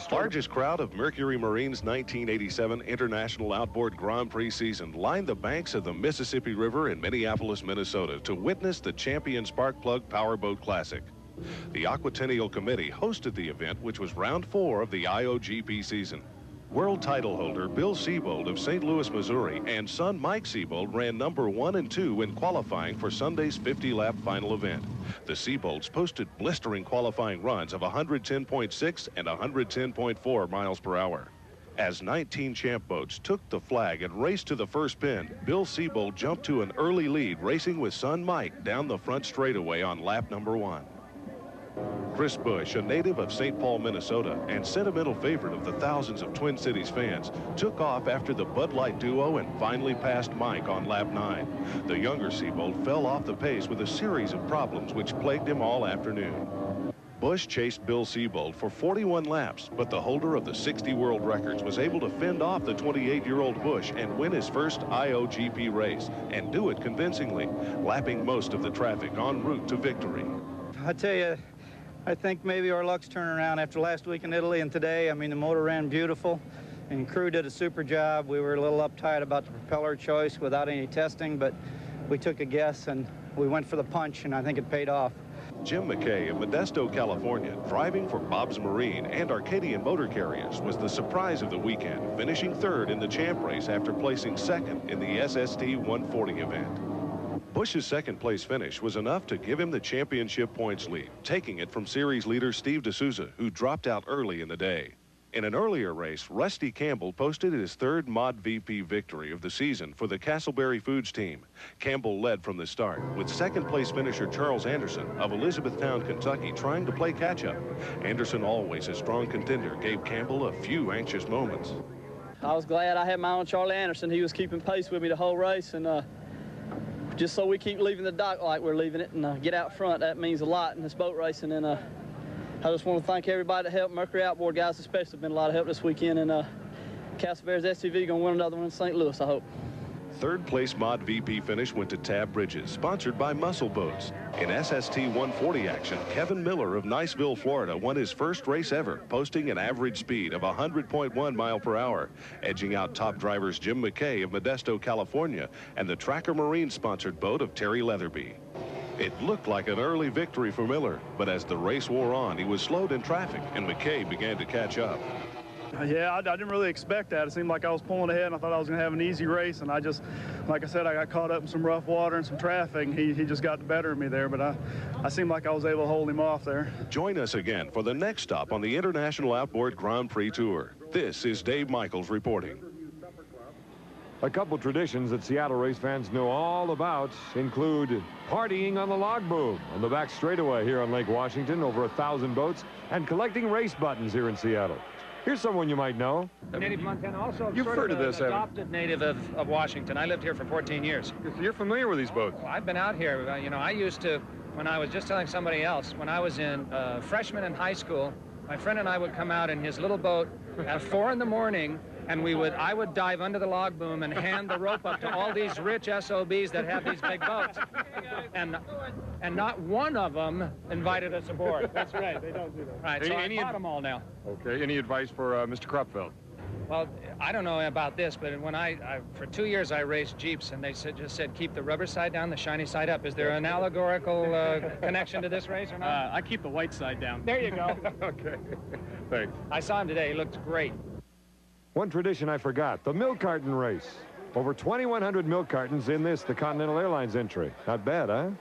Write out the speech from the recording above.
Largest crowd of Mercury Marine's 1987 International Outboard Grand Prix season lined the banks of the Mississippi River in Minneapolis, Minnesota to witness the Champion Spark Plug Powerboat Classic. The Aquatennial Committee hosted the event, which was round 4 of the IOGP season. World title holder Bill Seabold of St. Louis, Missouri, and son Mike Seabold ran number 1 and 2 in qualifying for Sunday's 50-lap final event. The Seabolds posted blistering qualifying runs of 110.6 and 110.4 miles per hour. As 19 champ boats took the flag and raced to the first pin, Bill Seabold jumped to an early lead, racing with son Mike down the front straightaway on lap number 1. Chris Bush, a native of St. Paul, Minnesota, and sentimental favorite of the thousands of Twin Cities fans, took off after the Bud Light duo and finally passed Mike on lap 9. The younger Seabold fell off the pace with a series of problems which plagued him all afternoon. Bush chased Bill Seabold for 41 laps, but the holder of the 60 world records was able to fend off the 28-year-old Bush and win his first IOGP race, and do it convincingly, lapping most of the traffic en route to victory. I tell you, I think maybe our luck's turning around after last week in Italy and today. I mean, the motor ran beautiful, and crew did a super job. We were a little uptight about the propeller choice without any testing, but we took a guess and we went for the punch, and I think it paid off. Jim McKay of Modesto, California, driving for Bob's Marine and Arcadian Motor Carriers, was the surprise of the weekend, finishing 3rd in the champ race after placing 2nd in the SST 140 event. Bush's 2nd place finish was enough to give him the championship points lead, taking it from series leader Steve D'Souza, who dropped out early in the day. In an earlier race, Rusty Campbell posted his 3rd Mod VP victory of the season for the Castleberry Foods team. Campbell led from the start, with 2nd place finisher Charles Anderson of Elizabethtown, Kentucky, trying to play catch-up. Anderson, always a strong contender, gave Campbell a few anxious moments. I was glad I had my own Charlie Anderson. He was keeping pace with me the whole race, and just so we keep leaving the dock like we're leaving it and get out front, that means a lot in this boat racing. And I just want to thank everybody that helped. Mercury Outboard guys especially have been a lot of help this weekend, and Castleberry's SUV going to win another one in St. Louis, I hope. 3rd place Mod VP finish went to Tab Bridges, sponsored by Muscle Boats. In SST 140 action, Kevin Miller of Niceville, Florida, won his first race ever, posting an average speed of 100.1 mile per hour, edging out top drivers Jim McKay of Modesto, California, and the Tracker Marine-sponsored boat of Terry Leatherby. It looked like an early victory for Miller, but as the race wore on, he was slowed in traffic, and McKay began to catch up. Yeah, I didn't really expect that. It seemed like I was pulling ahead, and I thought I was going to have an easy race, and I just, like I said, I got caught up in some rough water and some traffic, and he just got the better of me there, but I seemed like I was able to hold him off there. Join us again for the next stop on the International Outboard Grand Prix Tour. This is Dave Micheals reporting. A couple traditions that Seattle race fans know all about include partying on the log boom on the back straightaway here on Lake Washington, over 1,000 boats, and collecting race buttons here in Seattle. Here's someone you might know. Native Montana, also You've heard of this, haven't you? Adopted native of Washington. I lived here for 14 years. You're familiar with these boats. Well, I've been out here. You know, I used to, when I was just telling somebody else, when I was in freshman in high school, my friend and I would come out in his little boat at 4 in the morning, and I would dive under the log boom and hand the rope up to all these rich SOBs that have these big boats. And not one of them invited us aboard. That's right, they don't do that. Right, so I bought them all now. Okay, any advice for Mr. Krupfeld? Well, I don't know about this, but when for 2 years I raced Jeeps, and they just said keep the rubber side down, the shiny side up. Is there an allegorical connection to this race or not? I keep the white side down. There you go. Okay, thanks. I saw him today. He looked great. One tradition I forgot, the milk carton race. Over 2,100 milk cartons in this, the Continental Airlines entry. Not bad, huh?